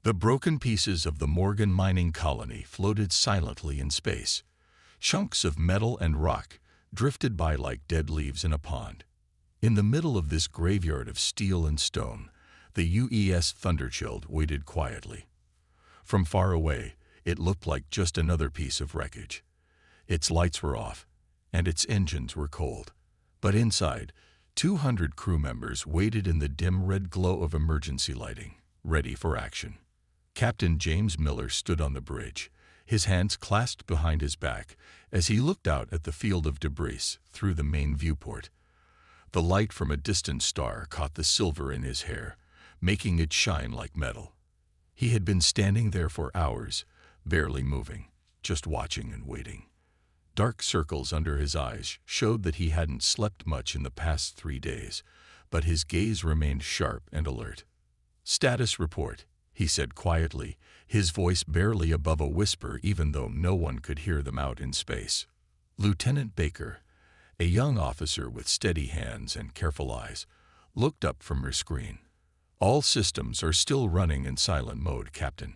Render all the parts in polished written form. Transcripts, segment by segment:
The broken pieces of the Morgan mining colony floated silently in space. Chunks of metal and rock drifted by like dead leaves in a pond. In the middle of this graveyard of steel and stone, the UES Thunderchild waited quietly. From far away, it looked like just another piece of wreckage. Its lights were off, and its engines were cold. But inside, 200 crew members waited in the dim red glow of emergency lighting, ready for action. Captain James Miller stood on the bridge, his hands clasped behind his back, as he looked out at the field of debris through the main viewport. The light from a distant star caught the silver in his hair, making it shine like metal. He had been standing there for hours, barely moving, just watching and waiting. Dark circles under his eyes showed that he hadn't slept much in the past 3 days, but his gaze remained sharp and alert. "Status report," he said quietly, his voice barely above a whisper even though no one could hear them out in space. Lieutenant Baker, a young officer with steady hands and careful eyes, looked up from her screen. "All systems are still running in silent mode, Captain.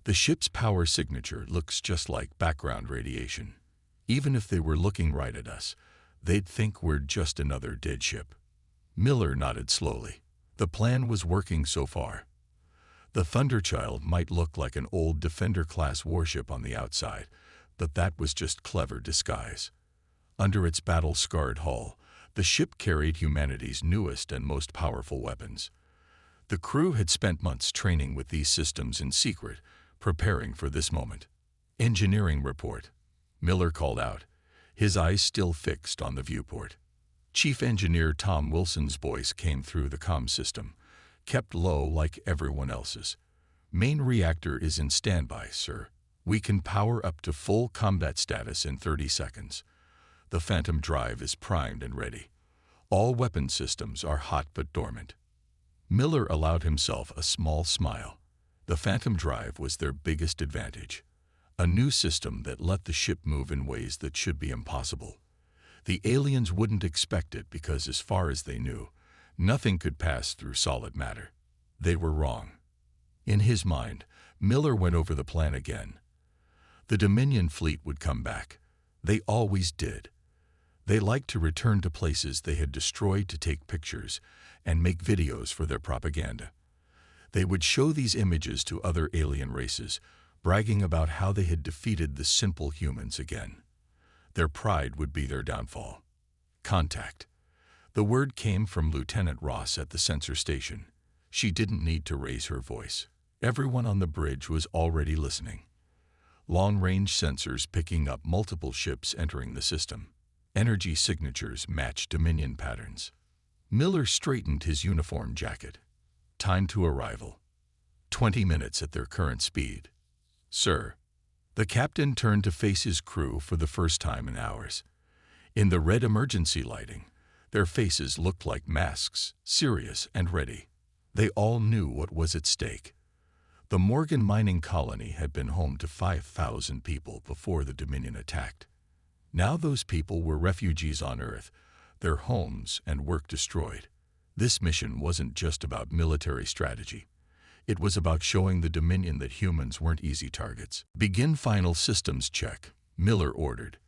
The ship's power signature looks just like background radiation. Even if they were looking right at us, they'd think we're just another dead ship." Miller nodded slowly. The plan was working so far. The Thunderchild might look like an old Defender-class warship on the outside, but that was just clever disguise. Under its battle-scarred hull, the ship carried humanity's newest and most powerful weapons. The crew had spent months training with these systems in secret, preparing for this moment. "Engineering report," Miller called out, his eyes still fixed on the viewport. Chief Engineer Tom Wilson's voice came through the comm system, kept low like everyone else's. "Main reactor is in standby, sir. We can power up to full combat status in 30 seconds. The Phantom drive is primed and ready. All weapon systems are hot but dormant." Miller allowed himself a small smile. The Phantom drive was their biggest advantage. A new system that let the ship move in ways that should be impossible. The aliens wouldn't expect it because, as far as they knew, nothing could pass through solid matter. They were wrong. In his mind, Miller went over the plan again. The Dominion fleet would come back. They always did. They liked to return to places they had destroyed to take pictures and make videos for their propaganda. They would show these images to other alien races, bragging about how they had defeated the simple humans again. Their pride would be their downfall. Contact. The word came from Lieutenant Ross at the sensor station. She didn't need to raise her voice. Everyone on the bridge was already listening. Long-range sensors picking up multiple ships entering the system. Energy signatures matched Dominion patterns. Miller straightened his uniform jacket. "Time to arrival. 20 minutes at their current speed." "Sir." The captain turned to face his crew for the first time in hours. In the red emergency lighting, their faces looked like masks, serious and ready. They all knew what was at stake. The Morgan mining colony had been home to 5,000 people before the Dominion attacked. Now those people were refugees on Earth, their homes and work destroyed. This mission wasn't just about military strategy. It was about showing the Dominion that humans weren't easy targets. "Begin final systems check," Miller ordered.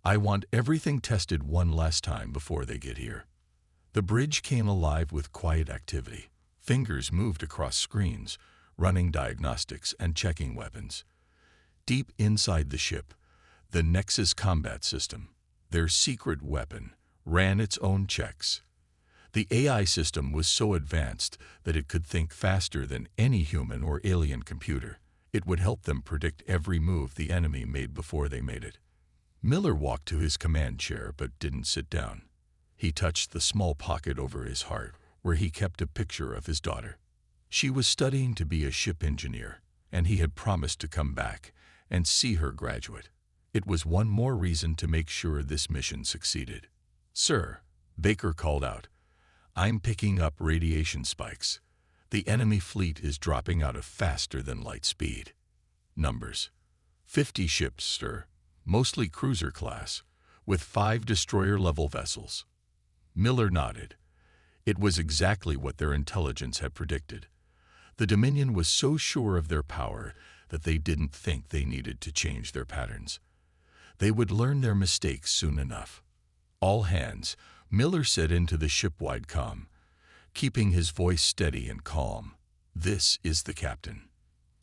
"I want everything tested one last time before they get here." The bridge came alive with quiet activity. Fingers moved across screens, running diagnostics and checking weapons. Deep inside the ship, the Nexus combat system, their secret weapon, ran its own checks. The AI system was so advanced that it could think faster than any human or alien computer. It would help them predict every move the enemy made before they made it. Miller walked to his command chair but didn't sit down. He touched the small pocket over his heart where he kept a picture of his daughter. She was studying to be a ship engineer, and he had promised to come back and see her graduate. It was one more reason to make sure this mission succeeded. "Sir," Baker called out, "I'm picking up radiation spikes. The enemy fleet is dropping out of faster than light speed." "Numbers." 50 ships, sir, mostly cruiser class, with 5 destroyer-level vessels." Miller nodded. It was exactly what their intelligence had predicted. The Dominion was so sure of their power that they didn't think they needed to change their patterns. They would learn their mistakes soon enough. "All hands," Miller said into the ship-wide comm, keeping his voice steady and calm. "This is the captain.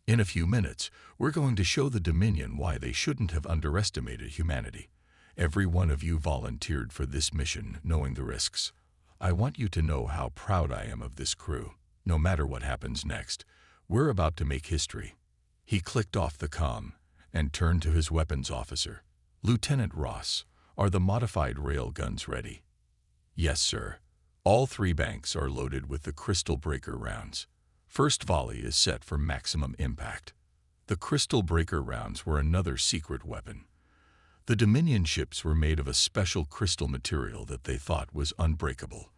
In a few minutes, we're going to show the Dominion why they shouldn't have underestimated humanity. Every one of you volunteered for this mission, knowing the risks. I want you to know how proud I am of this crew. No matter what happens next, we're about to make history." He clicked off the comm and turned to his weapons officer. "Lieutenant Ross, are the modified rail guns ready?" "Yes, sir. All 3 banks are loaded with the crystal breaker rounds. First volley is set for maximum impact." The crystal breaker rounds were another secret weapon. The Dominion ships were made of a special crystal material that they thought was unbreakable.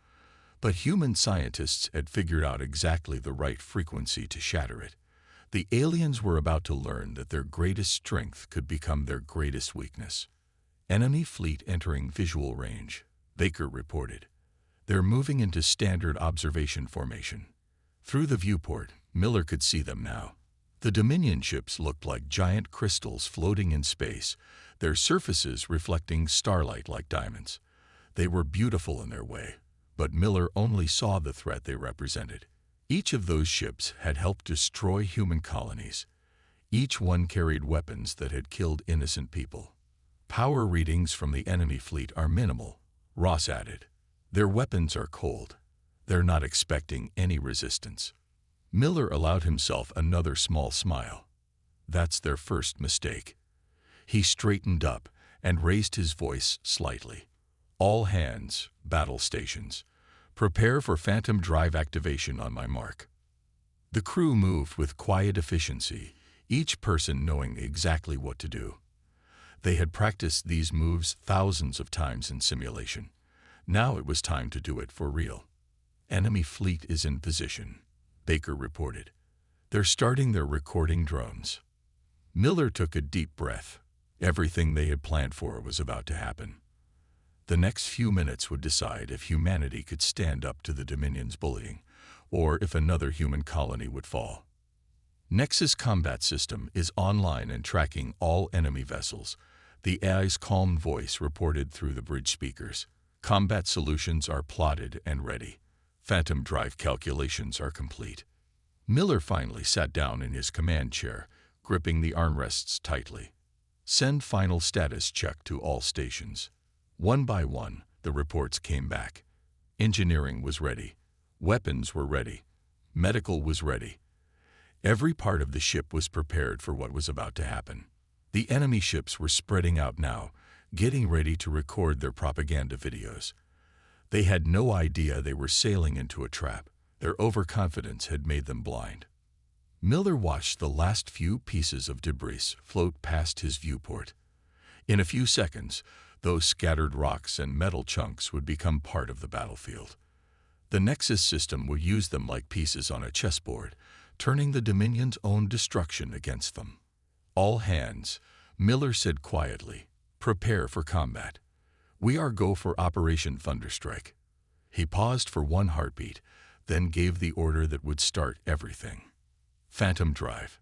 But human scientists had figured out exactly the right frequency to shatter it. The aliens were about to learn that their greatest strength could become their greatest weakness. "Enemy fleet entering visual range," Baker reported. "They're moving into standard observation formation." Through the viewport, Miller could see them now. The Dominion ships looked like giant crystals floating in space, their surfaces reflecting starlight like diamonds. They were beautiful in their way, but Miller only saw the threat they represented. Each of those ships had helped destroy human colonies. Each one carried weapons that had killed innocent people. "Power readings from the enemy fleet are minimal," Ross added. "Their weapons are cold. They're not expecting any resistance." Miller allowed himself another small smile. "That's their first mistake." He straightened up and raised his voice slightly. "All hands, battle stations. Prepare for phantom drive activation on my mark." The crew moved with quiet efficiency, each person knowing exactly what to do. They had practiced these moves thousands of times in simulation. Now it was time to do it for real. "Enemy fleet is in position," Baker reported. "They're starting their recording drones." Miller took a deep breath. Everything they had planned for was about to happen. The next few minutes would decide if humanity could stand up to the Dominion's bullying, or if another human colony would fall. "Nexus combat system is online and tracking all enemy vessels," the AI's calm voice reported through the bridge speakers. "Combat solutions are plotted and ready. Phantom drive calculations are complete." Miller finally sat down in his command chair, gripping the armrests tightly. "Send final status check to all stations." One by one, the reports came back. Engineering was ready. Weapons were ready. Medical was ready. Every part of the ship was prepared for what was about to happen. The enemy ships were spreading out now, getting ready to record their propaganda videos. They had no idea they were sailing into a trap. Their overconfidence had made them blind. Miller watched the last few pieces of debris float past his viewport. In a few seconds, those scattered rocks and metal chunks would become part of the battlefield. The Nexus system would use them like pieces on a chessboard, turning the Dominion's own destruction against them. "All hands," Miller said quietly. "Prepare for combat. We are go for Operation Thunderstrike." He paused for one heartbeat, then gave the order that would start everything. "Phantom drive.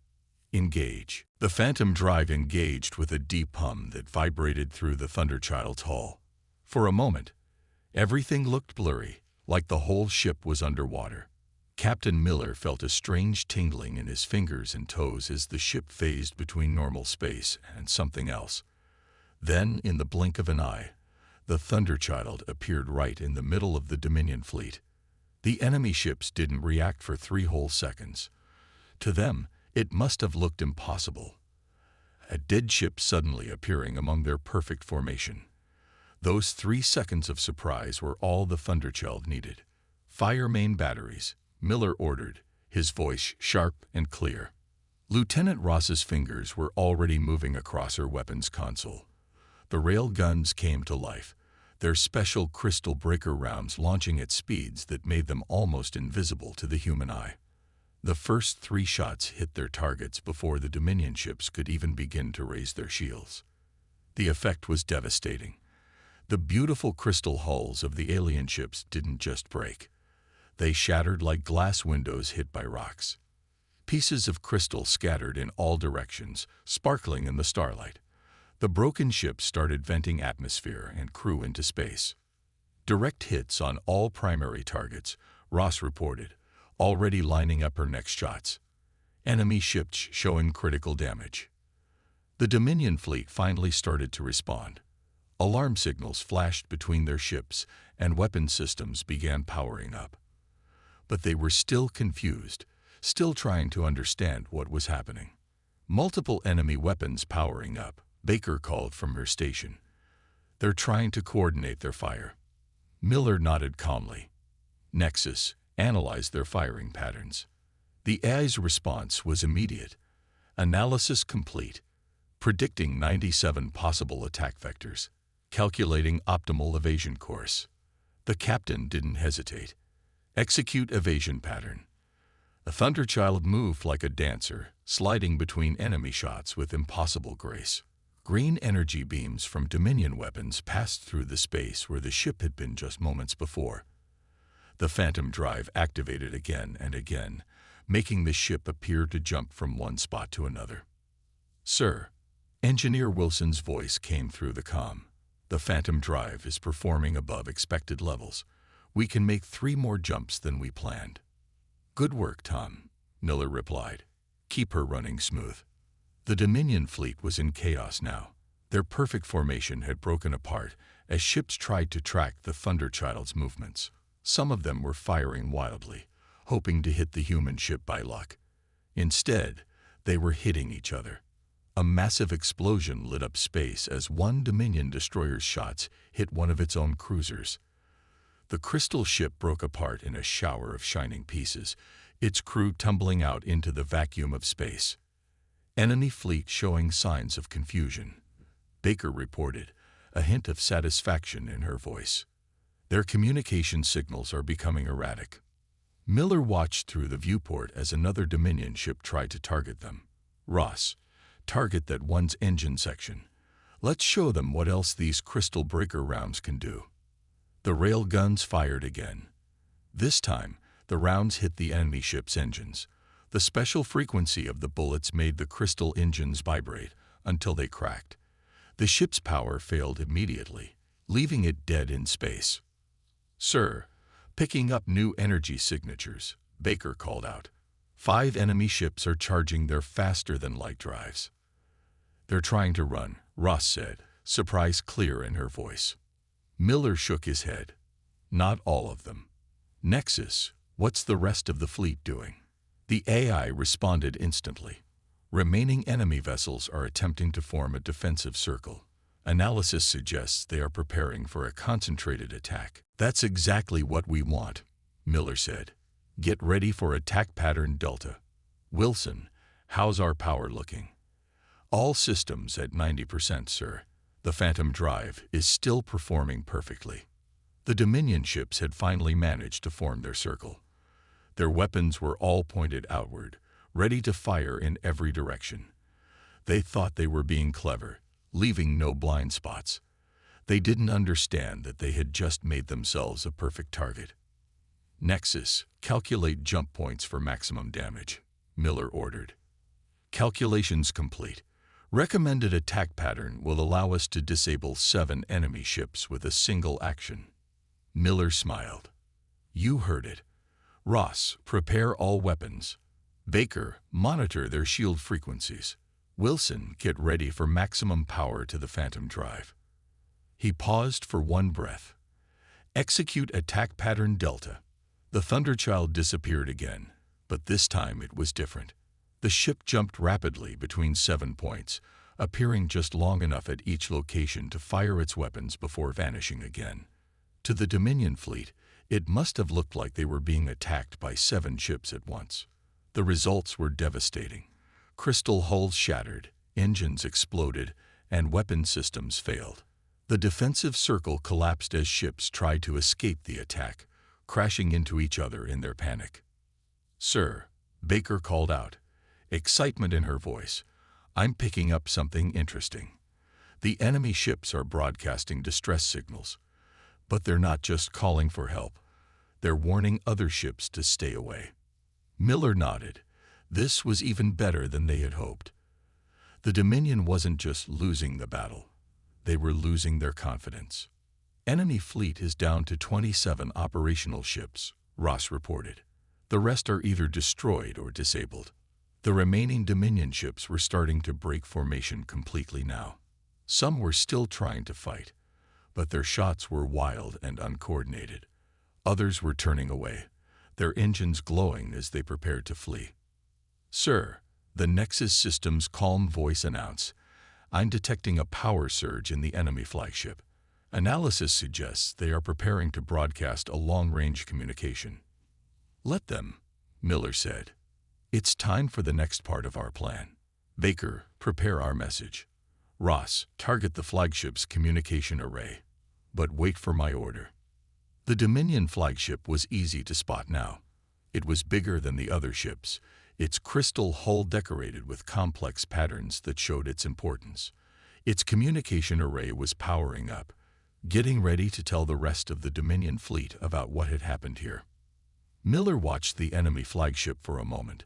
Engage." The Phantom drive engaged with a deep hum that vibrated through the Thunderchild's hull. For a moment, everything looked blurry, like the whole ship was underwater. Captain Miller felt a strange tingling in his fingers and toes as the ship phased between normal space and something else. Then, in the blink of an eye, the Thunderchild appeared right in the middle of the Dominion fleet. The enemy ships didn't react for 3 whole seconds. To them, it must have looked impossible. A dead ship suddenly appearing among their perfect formation. Those 3 seconds of surprise were all the Thunderchild needed. "Fire main batteries," Miller ordered, his voice sharp and clear. Lieutenant Ross's fingers were already moving across her weapons console. The rail guns came to life, their special crystal breaker rounds launching at speeds that made them almost invisible to the human eye. The first 3 shots hit their targets before the Dominion ships could even begin to raise their shields. The effect was devastating. The beautiful crystal hulls of the alien ships didn't just break. They shattered like glass windows hit by rocks. Pieces of crystal scattered in all directions, sparkling in the starlight. The broken ship started venting atmosphere and crew into space. Direct hits on all primary targets, Ross reported, already lining up her next shots. Enemy ships showing critical damage. The Dominion fleet finally started to respond. Alarm signals flashed between their ships, and weapon systems began powering up. But they were still confused, still trying to understand what was happening. Multiple enemy weapons powering up, Baker called from her station. They're trying to coordinate their fire. Miller nodded calmly. Nexus analyzed their firing patterns. The AI's response was immediate. Analysis complete. Predicting 97 possible attack vectors. Calculating optimal evasion course. The captain didn't hesitate. Execute evasion pattern. The Thunderchild moved like a dancer, sliding between enemy shots with impossible grace. Green energy beams from Dominion weapons passed through the space where the ship had been just moments before. The Phantom Drive activated again and again, making the ship appear to jump from one spot to another. "Sir," Engineer Wilson's voice came through the comm. "The Phantom Drive is performing above expected levels. We can make 3 more jumps than we planned." "Good work, Tom," Miller replied. "Keep her running smooth." The Dominion fleet was in chaos now. Their perfect formation had broken apart as ships tried to track the Thunderchild's movements. Some of them were firing wildly, hoping to hit the human ship by luck. Instead, they were hitting each other. A massive explosion lit up space as one Dominion destroyer's shots hit one of its own cruisers. The crystal ship broke apart in a shower of shining pieces, its crew tumbling out into the vacuum of space. Enemy fleet showing signs of confusion, Baker reported, a hint of satisfaction in her voice. Their communication signals are becoming erratic. Miller watched through the viewport as another Dominion ship tried to target them. "Ross, target that one's engine section. Let's show them what else these crystal breaker rounds can do." The rail guns fired again. This time, the rounds hit the enemy ship's engines. The special frequency of the bullets made the crystal engines vibrate until they cracked. The ship's power failed immediately, leaving it dead in space. "Sir, picking up new energy signatures," Baker called out. 5 enemy ships are charging their faster-than-light drives. "They're trying to run," Ross said, surprise clear in her voice. Miller shook his head. "Not all of them." "Nexus, what's the rest of the fleet doing?" The AI responded instantly. "Remaining enemy vessels are attempting to form a defensive circle. Analysis suggests they are preparing for a concentrated attack." "That's exactly what we want," Miller said. "Get ready for attack pattern Delta." "Wilson, how's our power looking?" "All systems at 90%, sir. The Phantom Drive is still performing perfectly." The Dominion ships had finally managed to form their circle. Their weapons were all pointed outward, ready to fire in every direction. They thought they were being clever, leaving no blind spots. They didn't understand that they had just made themselves a perfect target. "Nexus, calculate jump points for maximum damage," Miller ordered. "Calculations complete. Recommended attack pattern will allow us to disable 7 enemy ships with a single action." Miller smiled. "You heard it. Ross, prepare all weapons. Baker, monitor their shield frequencies. Wilson, get ready for maximum power to the Phantom Drive." He paused for one breath. "Execute attack pattern Delta." The Thunderchild disappeared again, but this time it was different. The ship jumped rapidly between 7 points, appearing just long enough at each location to fire its weapons before vanishing again. To the Dominion fleet, it must have looked like they were being attacked by 7 ships at once. The results were devastating. Crystal hulls shattered, engines exploded, and weapon systems failed. The defensive circle collapsed as ships tried to escape the attack, crashing into each other in their panic. "Sir," Baker called out, excitement in her voice, "I'm picking up something interesting. The enemy ships are broadcasting distress signals. But they're not just calling for help. They're warning other ships to stay away." Miller nodded. This was even better than they had hoped. The Dominion wasn't just losing the battle. They were losing their confidence. Enemy fleet is down to 27 operational ships, Ross reported. The rest are either destroyed or disabled. The remaining Dominion ships were starting to break formation completely now. Some were still trying to fight, but their shots were wild and uncoordinated. Others were turning away, their engines glowing as they prepared to flee. "Sir," the Nexus system's calm voice announced, "I'm detecting a power surge in the enemy flagship. Analysis suggests they are preparing to broadcast a long-range communication." "Let them," Miller said. "It's time for the next part of our plan. Baker, prepare our message. Ross, target the flagship's communication array. But wait for my order." The Dominion flagship was easy to spot now. It was bigger than the other ships, its crystal hull decorated with complex patterns that showed its importance. Its communication array was powering up, getting ready to tell the rest of the Dominion fleet about what had happened here. Miller watched the enemy flagship for a moment,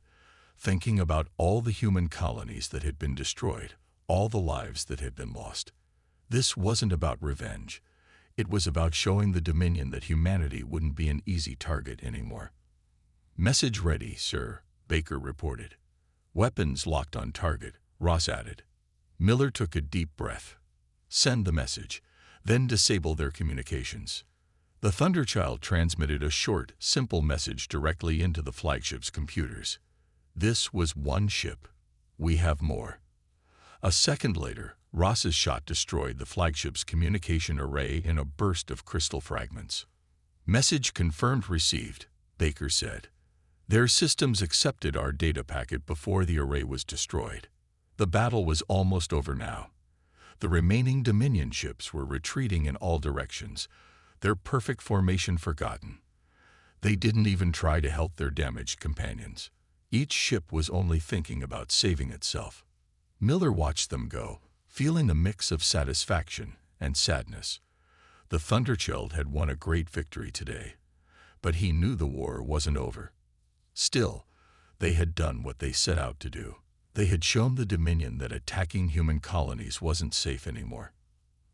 thinking about all the human colonies that had been destroyed, all the lives that had been lost. This wasn't about revenge. It was about showing the Dominion that humanity wouldn't be an easy target anymore. "Message ready, sir," Baker reported. "Weapons locked on target," Ross added. Miller took a deep breath. "Send the message, then disable their communications." The Thunderchild transmitted a short, simple message directly into the flagship's computers. This was one ship. "We have more." A second later, Ross's shot destroyed the flagship's communication array in a burst of crystal fragments. "Message confirmed received," Baker said. "Their systems accepted our data packet before the array was destroyed." The battle was almost over now. The remaining Dominion ships were retreating in all directions, their perfect formation forgotten. They didn't even try to help their damaged companions. Each ship was only thinking about saving itself. Miller watched them go, feeling a mix of satisfaction and sadness. The Thunderchild had won a great victory today, but he knew the war wasn't over. Still, they had done what they set out to do. They had shown the Dominion that attacking human colonies wasn't safe anymore.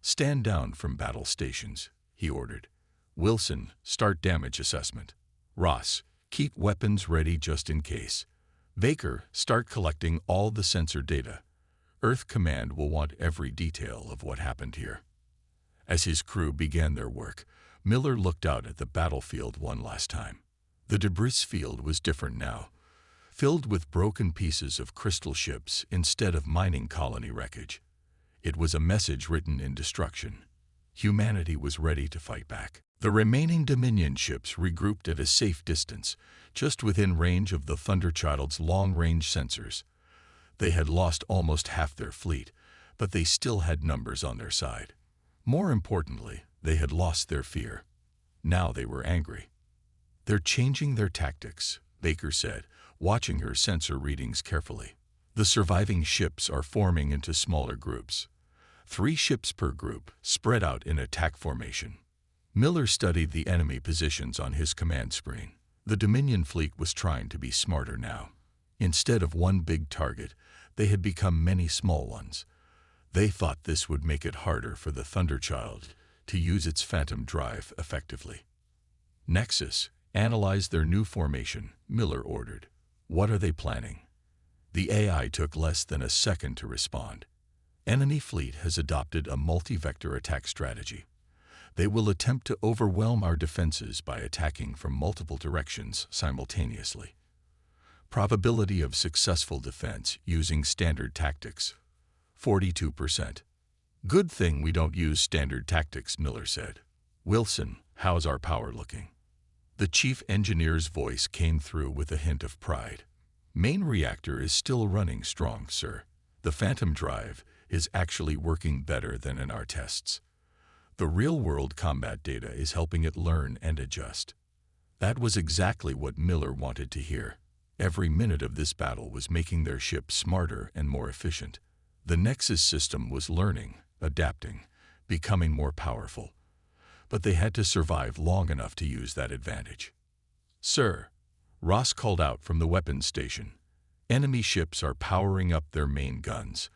"Stand down from battle stations," he ordered. "Wilson, start damage assessment. Ross, keep weapons ready just in case. Baker, start collecting all the sensor data. Earth Command will want every detail of what happened here." As his crew began their work, Miller looked out at the battlefield one last time. The debris field was different now, filled with broken pieces of crystal ships instead of mining colony wreckage. It was a message written in destruction. Humanity was ready to fight back. The remaining Dominion ships regrouped at a safe distance, just within range of the Thunderchild's long-range sensors. They had lost almost half their fleet, but they still had numbers on their side. More importantly, they had lost their fear. Now they were angry. "They're changing their tactics," Baker said, watching her sensor readings carefully. "The surviving ships are forming into smaller groups. 3 ships per group, spread out in attack formation." Miller studied the enemy positions on his command screen. The Dominion fleet was trying to be smarter now. Instead of one big target, they had become many small ones. They thought this would make it harder for the Thunderchild to use its phantom drive effectively. "Nexus, analyze their new formation," Miller ordered. "What are they planning?" The AI took less than a second to respond. "Enemy fleet has adopted a multi-vector attack strategy. They will attempt to overwhelm our defenses by attacking from multiple directions simultaneously. Probability of successful defense using standard tactics, 42%. "Good thing we don't use standard tactics," Miller said. "Wilson, how's our power looking?" The chief engineer's voice came through with a hint of pride. "Main reactor is still running strong, sir. The phantom drive is actually working better than in our tests. The real-world combat data is helping it learn and adjust." That was exactly what Miller wanted to hear. Every minute of this battle was making their ship smarter and more efficient. The Nexus system was learning, adapting, becoming more powerful. But they had to survive long enough to use that advantage. "Sir," Ross called out from the weapons station, Enemy ships are powering up their main guns.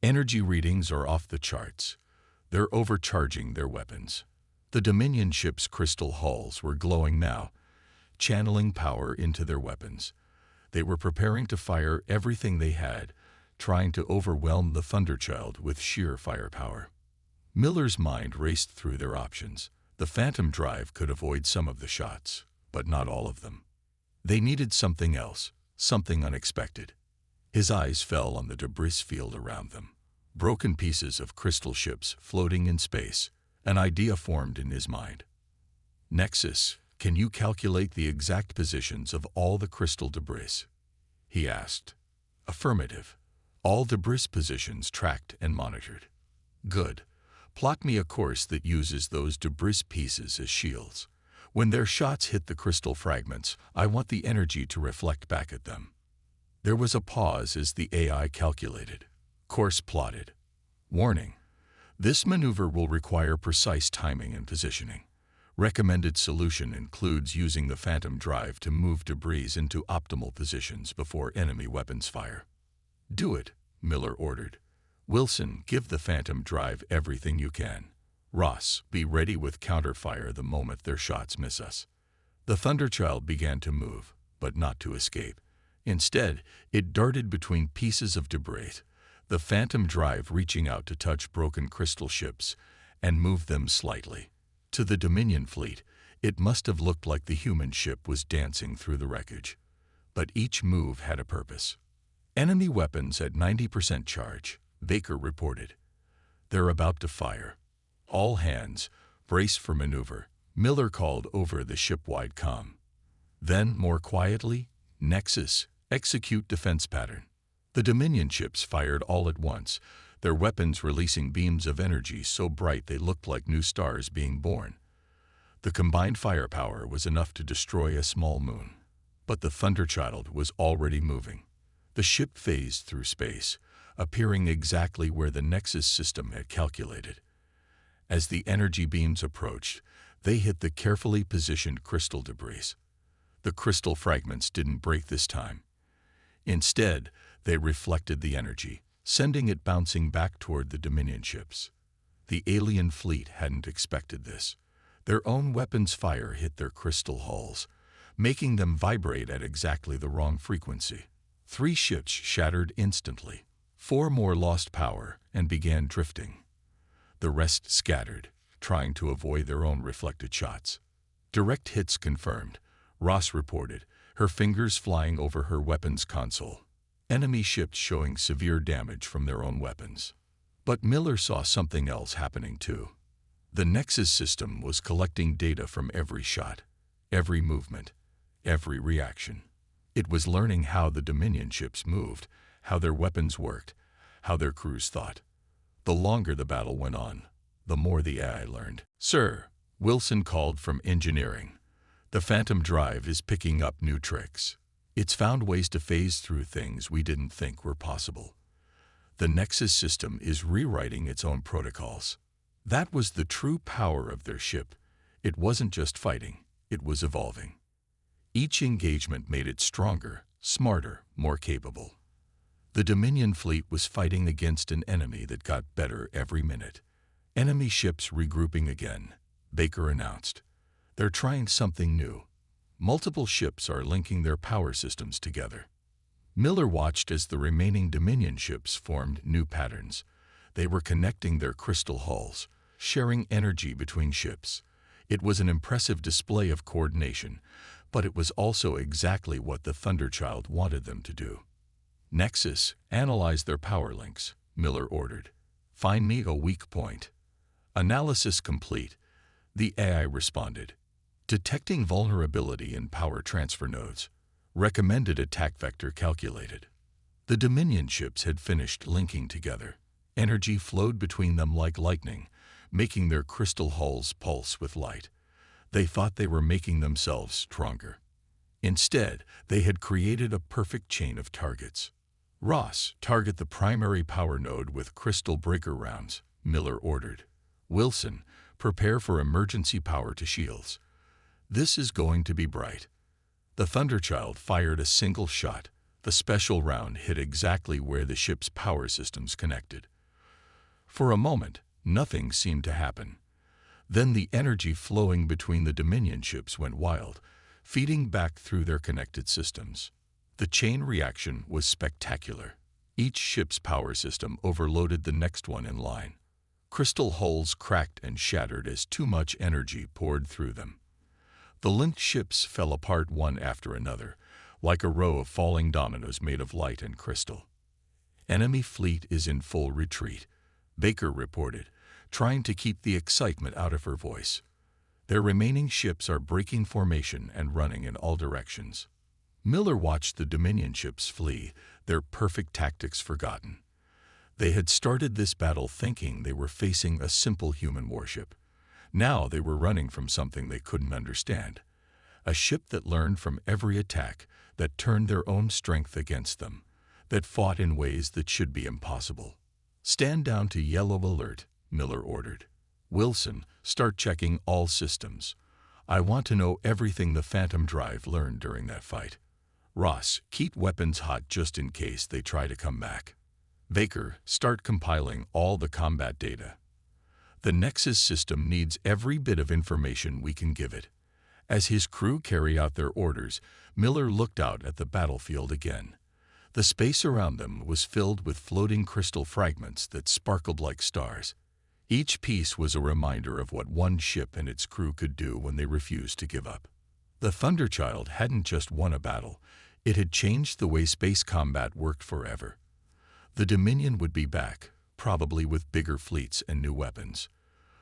Energy readings are off the charts. They're overcharging their weapons. The Dominion ships' crystal hulls were glowing now, channeling power into their weapons. They were preparing to fire everything they had, trying to overwhelm the Thunderchild with sheer firepower. Miller's mind raced through their options. The Phantom Drive could avoid some of the shots, but not all of them. They needed something else, something unexpected. His eyes fell on the debris field around them. Broken pieces of crystal ships floating in space. An idea formed in his mind. "Nexus, can you calculate the exact positions of all the crystal debris?" he asked. "Affirmative. All debris positions tracked and monitored." "Good. Plot me a course that uses those debris pieces as shields. When their shots hit the crystal fragments, I want the energy to reflect back at them." There was a pause as the AI calculated. Course plotted. "Warning. This maneuver will require precise timing and positioning. Recommended solution includes using the Phantom Drive to move debris into optimal positions before enemy weapons fire." "Do it," Miller ordered. "Wilson, give the Phantom Drive everything you can. Ross, be ready with counterfire the moment their shots miss us." The Thunderchild began to move, but not to escape. Instead, it darted between pieces of debris, the Phantom Drive reaching out to touch broken crystal ships and move them slightly. To the Dominion fleet, it must have looked like the human ship was dancing through the wreckage. But each move had a purpose. "Enemy weapons at 90% charge," Baker reported. "They're about to fire. All hands, brace for maneuver," Miller called over the ship-wide comm. Then, more quietly, "Nexus, execute defense pattern." The Dominion ships fired all at once, their weapons releasing beams of energy so bright they looked like new stars being born. The combined firepower was enough to destroy a small moon. But the Thunderchild was already moving. The ship phased through space, appearing exactly where the Nexus system had calculated. As the energy beams approached, they hit the carefully positioned crystal debris. The crystal fragments didn't break this time. Instead, they reflected the energy, sending it bouncing back toward the Dominion ships. The alien fleet hadn't expected this. Their own weapons' fire hit their crystal hulls, making them vibrate at exactly the wrong frequency. 3 ships shattered instantly. 4 more lost power and began drifting. The rest scattered, trying to avoid their own reflected shots. "Direct hits confirmed," Ross reported, her fingers flying over her weapons console. Enemy ships showing severe damage from their own weapons. But Miller saw something else happening too. The Nexus system was collecting data from every shot, every movement, every reaction. It was learning how the Dominion ships moved, how their weapons worked, how their crews thought. The longer the battle went on, the more the AI learned. "Sir," Wilson called from engineering, "the Phantom Drive is picking up new tricks. It's found ways to phase through things we didn't think were possible. The Nexus system is rewriting its own protocols." That was the true power of their ship. It wasn't just fighting, it was evolving. Each engagement made it stronger, smarter, more capable. The Dominion fleet was fighting against an enemy that got better every minute. "Enemy ships regrouping again," Baker announced. "They're trying something new. Multiple ships are linking their power systems together." Miller watched as the remaining Dominion ships formed new patterns. They were connecting their crystal hulls, sharing energy between ships. It was an impressive display of coordination, but it was also exactly what the Thunderchild wanted them to do. "Nexus, analyze their power links," Miller ordered. "Find me a weak point." "Analysis complete," the AI responded. "Detecting vulnerability in power transfer nodes. Recommended attack vector calculated." The Dominion ships had finished linking together. Energy flowed between them like lightning, making their crystal hulls pulse with light. They thought they were making themselves stronger. Instead, they had created a perfect chain of targets. "Ross, target the primary power node with crystal breaker rounds," Miller ordered. "Wilson, prepare for emergency power to shields. This is going to be bright." The Thunderchild fired a single shot. The special round hit exactly where the ship's power systems connected. For a moment, nothing seemed to happen. Then the energy flowing between the Dominion ships went wild, feeding back through their connected systems. The chain reaction was spectacular. Each ship's power system overloaded the next one in line. Crystal hulls cracked and shattered as too much energy poured through them. The linked ships fell apart one after another, like a row of falling dominoes made of light and crystal. "Enemy fleet is in full retreat," Baker reported, trying to keep the excitement out of her voice. "Their remaining ships are breaking formation and running in all directions." Miller watched the Dominion ships flee, their perfect tactics forgotten. They had started this battle thinking they were facing a simple human warship. Now they were running from something they couldn't understand. A ship that learned from every attack, that turned their own strength against them, that fought in ways that should be impossible. "Stand down to yellow alert," Miller ordered. "Wilson, start checking all systems. I want to know everything the Phantom Drive learned during that fight. Ross, keep weapons hot just in case they try to come back. Baker, start compiling all the combat data. The Nexus system needs every bit of information we can give it." As his crew carried out their orders, Miller looked out at the battlefield again. The space around them was filled with floating crystal fragments that sparkled like stars. Each piece was a reminder of what one ship and its crew could do when they refused to give up. The Thunderchild hadn't just won a battle, it had changed the way space combat worked forever. The Dominion would be back, probably with bigger fleets and new weapons.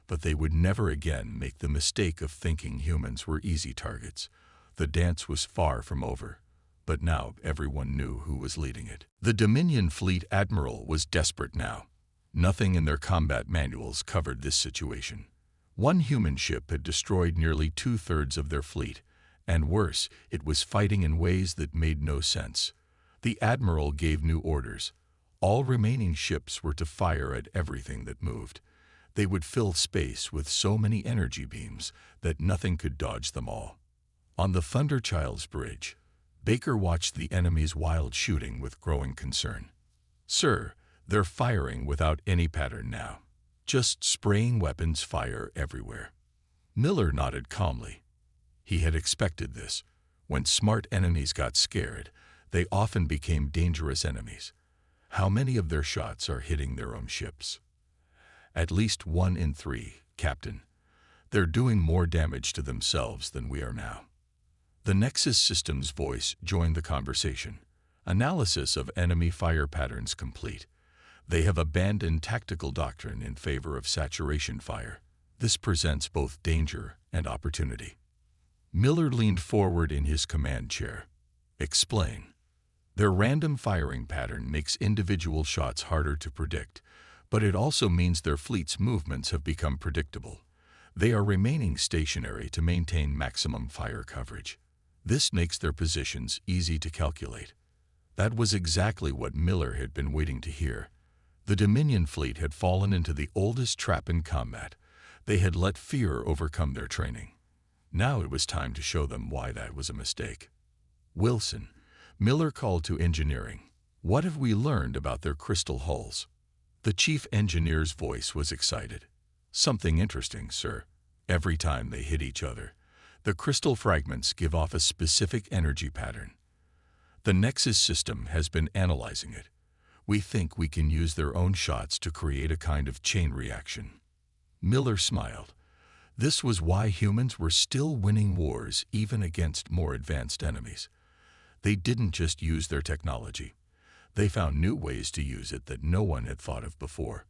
But they would never again make the mistake of thinking humans were easy targets. The dance was far from over, but now everyone knew who was leading it. The Dominion fleet admiral was desperate now. Nothing in their combat manuals covered this situation. One human ship had destroyed nearly 2/3 of their fleet, and worse, it was fighting in ways that made no sense. The admiral gave new orders. All remaining ships were to fire at everything that moved. They would fill space with so many energy beams that nothing could dodge them all. On the Thunderchild's bridge, Baker watched the enemy's wild shooting with growing concern. "Sir, they're firing without any pattern now. Just spraying weapons fire everywhere." Miller nodded calmly. He had expected this. When smart enemies got scared, they often became dangerous enemies. "How many of their shots are hitting their own ships?" "At least 1 in 3, Captain. They're doing more damage to themselves than we are now." The Nexus system's voice joined the conversation. "Analysis of enemy fire patterns complete. They have abandoned tactical doctrine in favor of saturation fire. This presents both danger and opportunity." Miller leaned forward in his command chair. "Explain." "Their random firing pattern makes individual shots harder to predict, but it also means their fleet's movements have become predictable. They are remaining stationary to maintain maximum fire coverage. This makes their positions easy to calculate." That was exactly what Miller had been waiting to hear. The Dominion fleet had fallen into the oldest trap in combat. They had let fear overcome their training. Now it was time to show them why that was a mistake. "Wilson," Miller called to engineering, "what have we learned about their crystal hulls?" The chief engineer's voice was excited. "Something interesting, sir. Every time they hit each other, the crystal fragments give off a specific energy pattern. The Nexus system has been analyzing it. We think we can use their own shots to create a kind of chain reaction." Miller smiled. This was why humans were still winning wars even against more advanced enemies. They didn't just use their technology. They found new ways to use it that no one had thought of before.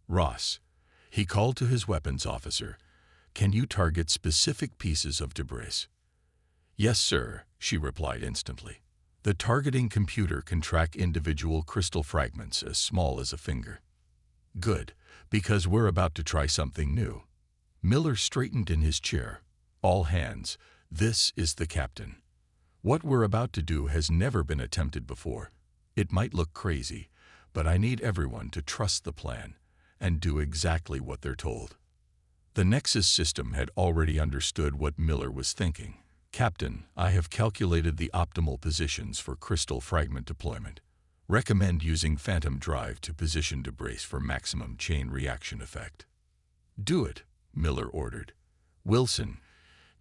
"Ross," he called to his weapons officer, "can you target specific pieces of debris?" "Yes, sir," she replied instantly. The targeting computer can track individual crystal fragments as small as a finger. "Good, because we're about to try something new." Miller straightened in his chair. "All hands, this is the captain. What we're about to do has never been attempted before. It might look crazy, but I need everyone to trust the plan and do exactly what they're told." The Nexus system had already understood what Miller was thinking. Captain, I have calculated the optimal positions for crystal fragment deployment. Recommend using Phantom Drive to position debris for maximum chain reaction effect. Do it, Miller ordered. Wilson,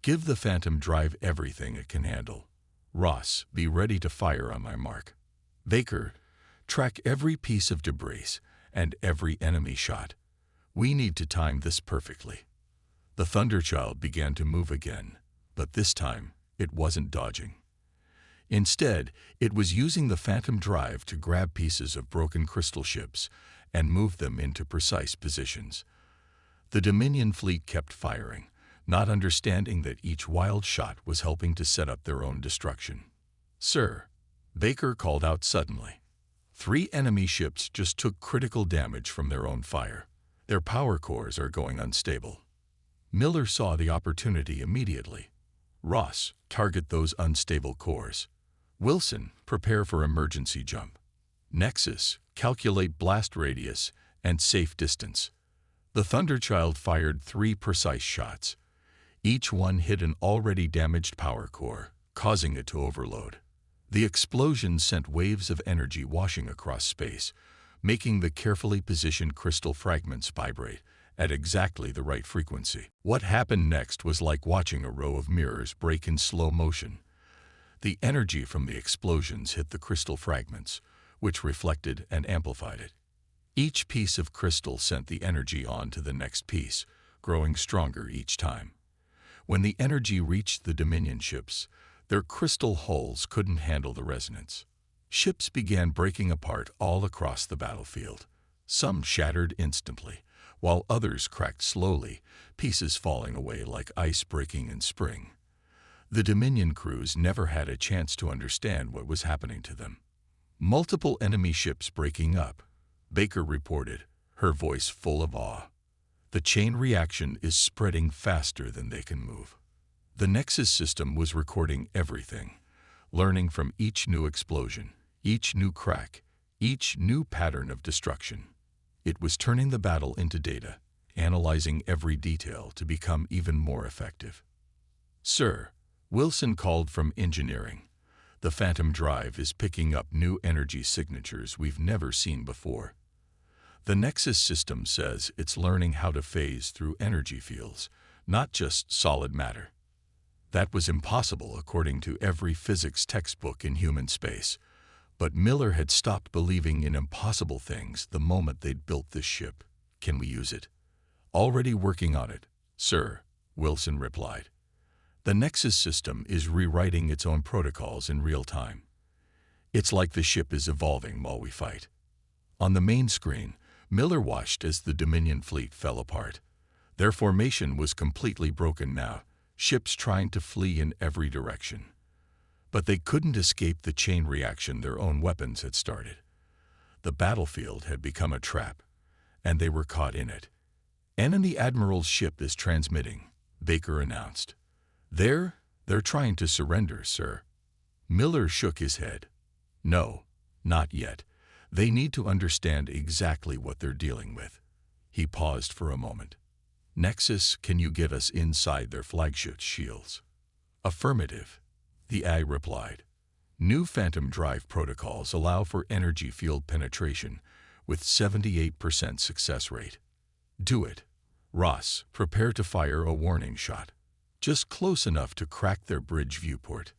give the Phantom Drive everything it can handle. Ross, be ready to fire on my mark. Baker, track every piece of debris and every enemy shot. We need to time this perfectly. The Thunderchild began to move again, but this time it wasn't dodging. Instead, it was using the Phantom Drive to grab pieces of broken crystal ships and move them into precise positions. The Dominion fleet kept firing, not understanding that each wild shot was helping to set up their own destruction. Sir, Baker called out suddenly. 3 enemy ships just took critical damage from their own fire. Their power cores are going unstable. Miller saw the opportunity immediately. Ross, target those unstable cores. Wilson, prepare for emergency jump. Nexus, calculate blast radius and safe distance. The Thunderchild fired 3 precise shots. Each one hit an already damaged power core, causing it to overload. The explosion sent waves of energy washing across space, making the carefully positioned crystal fragments vibrate at exactly the right frequency. What happened next was like watching a row of mirrors break in slow motion. The energy from the explosions hit the crystal fragments, which reflected and amplified it. Each piece of crystal sent the energy on to the next piece, growing stronger each time. When the energy reached the Dominion ships, their crystal hulls couldn't handle the resonance. Ships began breaking apart all across the battlefield. Some shattered instantly, while others cracked slowly, pieces falling away like ice breaking in spring. The Dominion crews never had a chance to understand what was happening to them. Multiple enemy ships breaking up, Baker reported, her voice full of awe. The chain reaction is spreading faster than they can move. The Nexus system was recording everything, learning from each new explosion, each new crack, each new pattern of destruction. It was turning the battle into data, analyzing every detail to become even more effective. Sir, Wilson called from engineering. The Phantom Drive is picking up new energy signatures we've never seen before. The Nexus system says it's learning how to phase through energy fields, not just solid matter. That was impossible according to every physics textbook in human space, but Miller had stopped believing in impossible things the moment they'd built this ship. Can we use it? Already working on it, sir, Wilson replied. The Nexus system is rewriting its own protocols in real time. It's like the ship is evolving while we fight. On the main screen, Miller watched as the Dominion fleet fell apart. Their formation was completely broken now, ships trying to flee in every direction. But they couldn't escape the chain reaction their own weapons had started. The battlefield had become a trap, and they were caught in it. Enemy Admiral's ship is transmitting, Baker announced. They're trying to surrender, sir. Miller shook his head. No, not yet. They need to understand exactly what they're dealing with. He paused for a moment. Nexus, can you get us inside their flagship shields? Affirmative, the AI replied. New Phantom Drive protocols allow for energy field penetration with 78% success rate. Do it. Ross, prepare to fire a warning shot. Just close enough to crack their bridge viewport.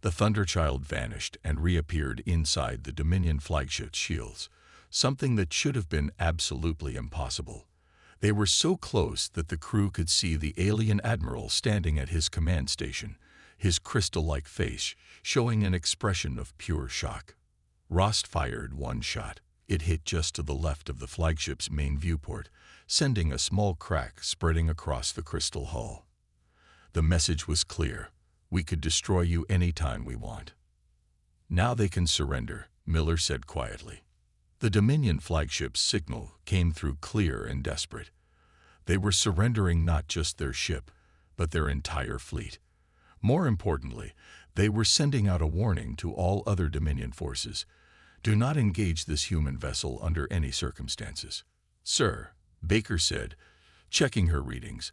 The Thunderchild vanished and reappeared inside the Dominion flagship shields, something that should have been absolutely impossible. They were so close that the crew could see the alien admiral standing at his command station, his crystal-like face showing an expression of pure shock. Ross fired one shot. It hit just to the left of the flagship's main viewport, sending a small crack spreading across the crystal hull. The message was clear. We could destroy you anytime we want. Now they can surrender, Miller said quietly. The Dominion flagship's signal came through clear and desperate. They were surrendering not just their ship, but their entire fleet. More importantly, they were sending out a warning to all other Dominion forces. Do not engage this human vessel under any circumstances. Sir, Baker said, checking her readings,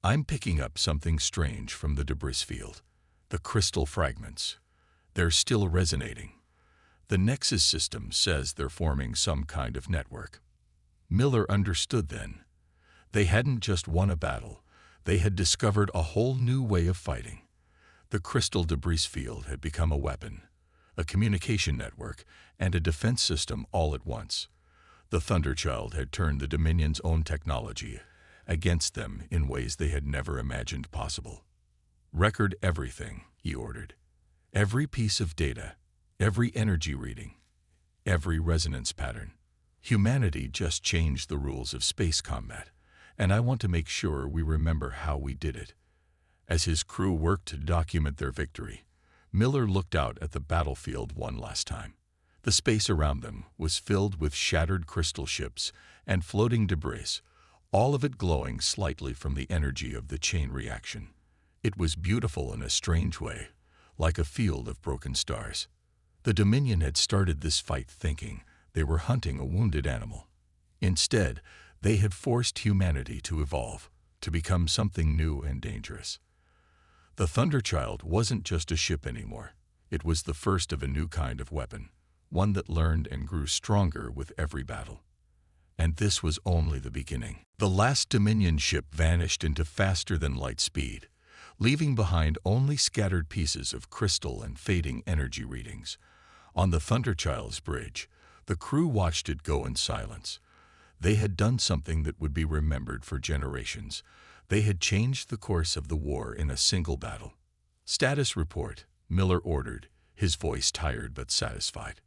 I'm picking up something strange from the debris field. The crystal fragments. They're still resonating. The Nexus system says they're forming some kind of network. Miller understood then. They hadn't just won a battle. They had discovered a whole new way of fighting. The crystal debris field had become a weapon, a communication network, and a defense system all at once. The Thunderchild had turned the Dominion's own technology against them in ways they had never imagined possible. "Record everything," he ordered. "Every piece of data, every energy reading, every resonance pattern. Humanity just changed the rules of space combat, and I want to make sure we remember how we did it." As his crew worked to document their victory, Miller looked out at the battlefield one last time. The space around them was filled with shattered crystal ships and floating debris, all of it glowing slightly from the energy of the chain reaction. It was beautiful in a strange way, like a field of broken stars. The Dominion had started this fight thinking they were hunting a wounded animal. Instead, they had forced humanity to evolve, to become something new and dangerous. The Thunderchild wasn't just a ship anymore. It was the first of a new kind of weapon, one that learned and grew stronger with every battle. And this was only the beginning. The last Dominion ship vanished into faster-than-light speed, leaving behind only scattered pieces of crystal and fading energy readings. On the Thunderchild's bridge, the crew watched it go in silence. They had done something that would be remembered for generations. They had changed the course of the war in a single battle. "Status report," Miller ordered, his voice tired but satisfied.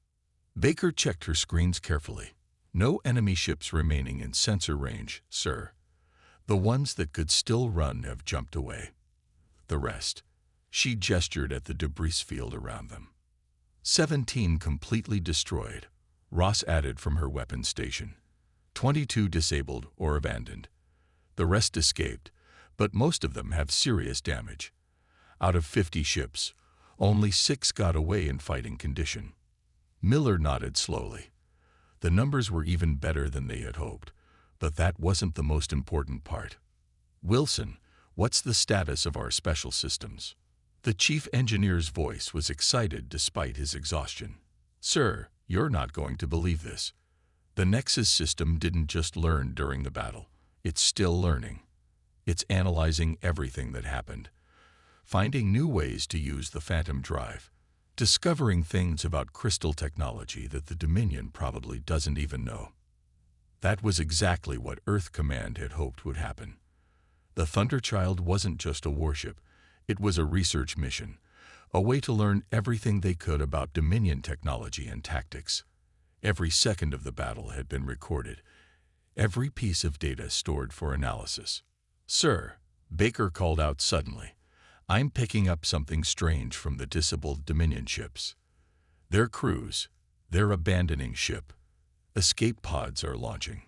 Baker checked her screens carefully. "No enemy ships remaining in sensor range, sir. The ones that could still run have jumped away. The rest," she gestured at the debris field around them. 17 completely destroyed, Ross added from her weapon station. 22 disabled or abandoned. The rest escaped, but most of them have serious damage. Out of 50 ships, only 6 got away in fighting condition." Miller nodded slowly. The numbers were even better than they had hoped, but that wasn't the most important part. "Wilson, what's the status of our special systems?" The chief engineer's voice was excited despite his exhaustion. "Sir, you're not going to believe this. The Nexus system didn't just learn during the battle. It's still learning. It's analyzing everything that happened, finding new ways to use the Phantom Drive, discovering things about crystal technology that the Dominion probably doesn't even know." That was exactly what Earth Command had hoped would happen. The Thunderchild wasn't just a warship. It was a research mission, a way to learn everything they could about Dominion technology and tactics. Every second of the battle had been recorded, every piece of data stored for analysis. "Sir," Baker called out suddenly, "I'm picking up something strange from the disabled Dominion ships. Their crews, they're abandoning ship. Escape pods are launching."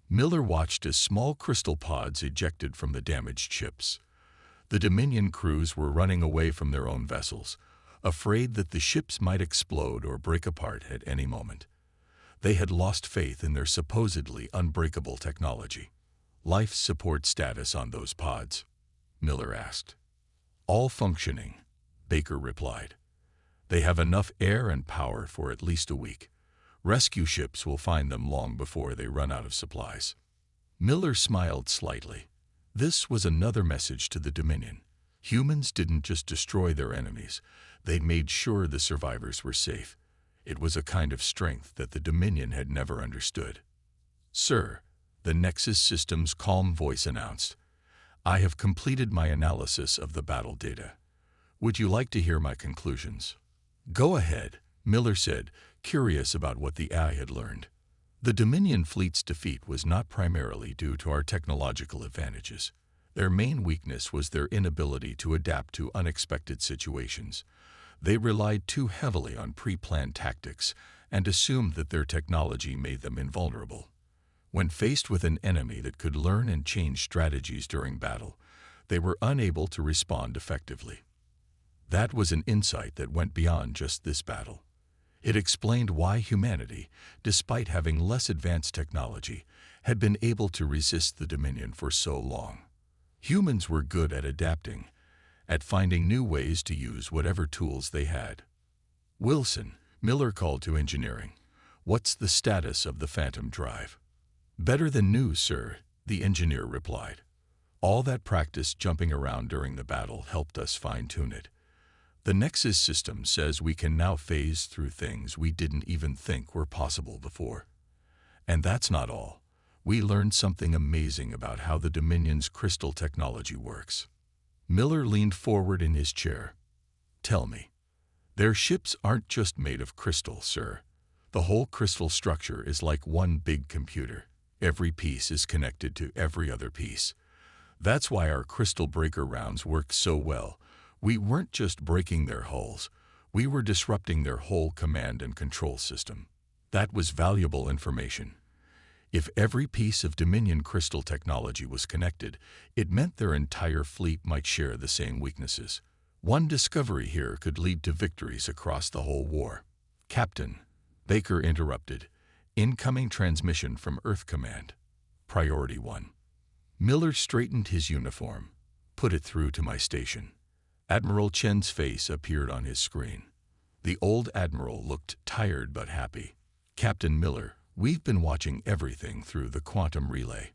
Miller watched as small crystal pods ejected from the damaged ships. The Dominion crews were running away from their own vessels, afraid that the ships might explode or break apart at any moment. They had lost faith in their supposedly unbreakable technology. "Life support status on those pods?" Miller asked. "All functioning," Baker replied. "They have enough air and power for at least a week. Rescue ships will find them long before they run out of supplies." Miller smiled slightly. This was another message to the Dominion. Humans didn't just destroy their enemies. They made sure the survivors were safe. It was a kind of strength that the Dominion had never understood. "Sir," the Nexus system's calm voice announced, "I have completed my analysis of the battle data. Would you like to hear my conclusions?" "Go ahead," Miller said, curious about what the AI had learned. The Dominion fleet's defeat was not primarily due to our technological advantages. Their main weakness was their inability to adapt to unexpected situations. They relied too heavily on pre-planned tactics and assumed that their technology made them invulnerable. When faced with an enemy that could learn and change strategies during battle, they were unable to respond effectively. That was an insight that went beyond just this battle. It explained why humanity, despite having less advanced technology, had been able to resist the Dominion for so long. Humans were good at adapting, at finding new ways to use whatever tools they had. "Wilson," Miller called to engineering, "what's the status of the Phantom drive?" "Better than new, sir," the engineer replied. "All that practice jumping around during the battle helped us fine-tune it. The Nexus system says we can now phase through things we didn't even think were possible before. And that's not all. We learned something amazing about how the Dominion's crystal technology works." Miller leaned forward in his chair. "Tell me. Their ships aren't just made of crystal, sir. The whole crystal structure is like one big computer. Every piece is connected to every other piece. That's why our crystal breaker rounds work so well. We weren't just breaking their hulls. We were disrupting their whole command and control system." That was valuable information. If every piece of Dominion crystal technology was connected, it meant their entire fleet might share the same weaknesses. One discovery here could lead to victories across the whole war. "Captain," Baker interrupted, "incoming transmission from Earth Command. Priority 1. Miller straightened his uniform. "Put it through to my station." Admiral Chen's face appeared on his screen. The old admiral looked tired but happy. "Captain Miller, we've been watching everything through the quantum relay.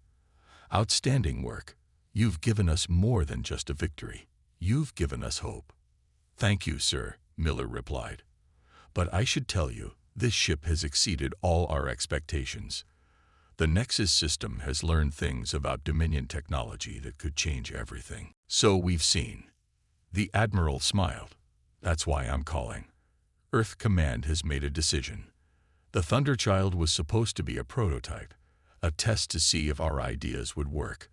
Outstanding work. You've given us more than just a victory. You've given us hope." "Thank you, sir," Miller replied. "But I should tell you, this ship has exceeded all our expectations. The Nexus system has learned things about Dominion technology that could change everything." "So we've seen." The Admiral smiled. "That's why I'm calling. Earth Command has made a decision. The Thunderchild was supposed to be a prototype, a test to see if our ideas would work.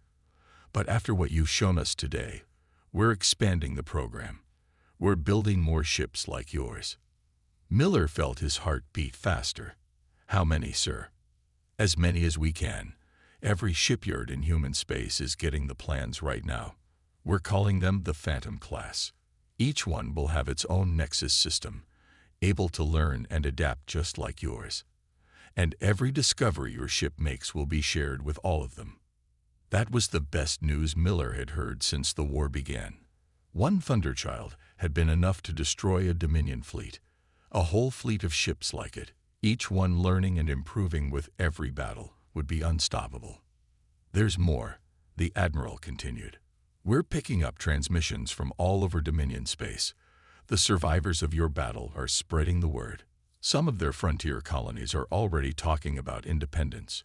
But after what you've shown us today, we're expanding the program. We're building more ships like yours." Miller felt his heart beat faster. "How many, sir?" "As many as we can. Every shipyard in human space is getting the plans right now. We're calling them the Phantom class. Each one will have its own Nexus system, able to learn and adapt just like yours. And every discovery your ship makes will be shared with all of them." That was the best news Miller had heard since the war began. One Thunderchild had been enough to destroy a Dominion fleet, a whole fleet of ships like it, each one learning and improving with every battle, would be unstoppable. "There's more," the Admiral continued. "We're picking up transmissions from all over Dominion space. The survivors of your battle are spreading the word. Some of their frontier colonies are already talking about independence.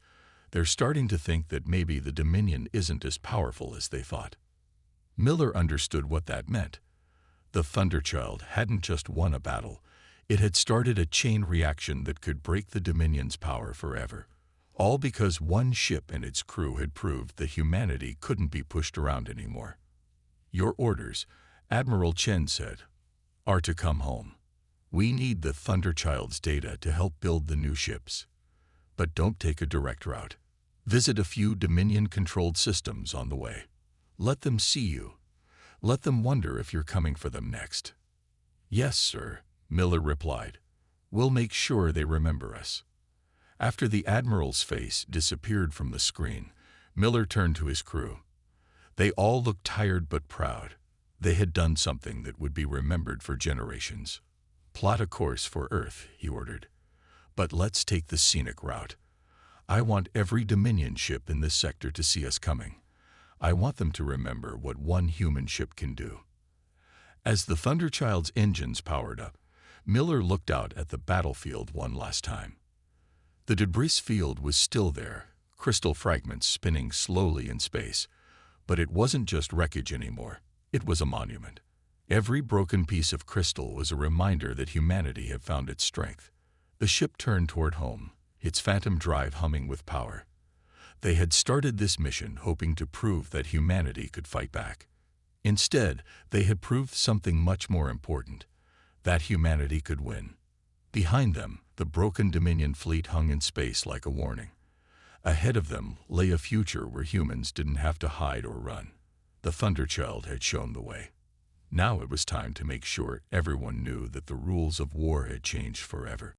They're starting to think that maybe the Dominion isn't as powerful as they thought." Miller understood what that meant. The Thunderchild hadn't just won a battle. It had started a chain reaction that could break the Dominion's power forever. All because one ship and its crew had proved that humanity couldn't be pushed around anymore. "Your orders," Admiral Chen said, "are to come home. We need the Thunderchild's data to help build the new ships. But don't take a direct route. Visit a few Dominion-controlled systems on the way. Let them see you. Let them wonder if you're coming for them next." "Yes, sir," Miller replied. "We'll make sure they remember us." After the Admiral's face disappeared from the screen, Miller turned to his crew. They all looked tired but proud. They had done something that would be remembered for generations. "Plot a course for Earth," he ordered. "But let's take the scenic route. I want every Dominion ship in this sector to see us coming. I want them to remember what one human ship can do." As the Thunderchild's engines powered up, Miller looked out at the battlefield one last time. The debris field was still there, crystal fragments spinning slowly in space. But it wasn't just wreckage anymore. It was a monument. Every broken piece of crystal was a reminder that humanity had found its strength. The ship turned toward home, its phantom drive humming with power. They had started this mission hoping to prove that humanity could fight back. Instead, they had proved something much more important, that humanity could win. Behind them, the broken Dominion fleet hung in space like a warning. Ahead of them lay a future where humans didn't have to hide or run. The Thunderchild had shown the way. Now it was time to make sure everyone knew that the rules of war had changed forever.